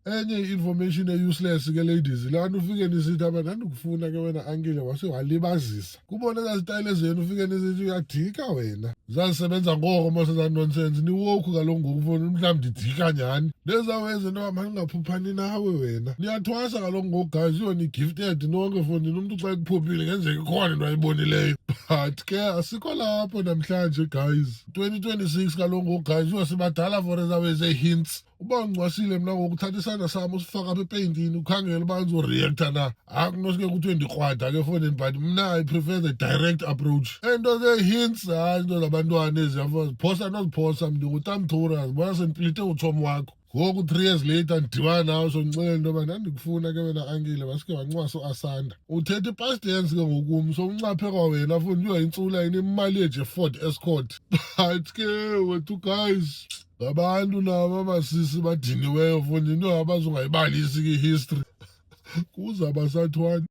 Enye information useless ke ladies, lana ufike nisithi abantu kufuna ke wena ankile wase walibazisa. Kubona ezazitayile zenu ufike nisithi uyadika wena. Zazisebenza ngoko mase nonsense ni woke kaloku ngokufona mhlawumbe ndidika nyani. Lezawenze no maningaphuphani nawe wena. Niyathwasa kaloku ngoku guys yoni gifted nonke for nina umuntu xa kuphophile ngenzeka ikhona into ayibonileyo. But ke asikho lapho namhlanje guys. 2026 kaloku ngoku guys uyosibadala for ezaweze hints. Uba ngicwasile mina ngokuthatha isandla sami usifaka apha epeyintini ukhangela uba ngizoreacta na akunosike kuthiwe ndikrwada ke efonini but mna I prefer the direct approach. Into ze-hints hayi into zabantwana eziyafo ziphosa noziphosa ndingutamthura zibona sendiplite utshomi wakho ngoku 3 years later ndidibana nawe sondixelela into yoba ndandikufuna ke wena ankile wasike wancwasa u-Asanda uthetha i-past tense ke ngokum so uncaphe kwawena fundi uyoyintsula yini imali yeJefford Escort but ke wethu guys ngabantu nabo amasisi badiniweyo fundi into abazungayibalisi ke history kuza basathwani.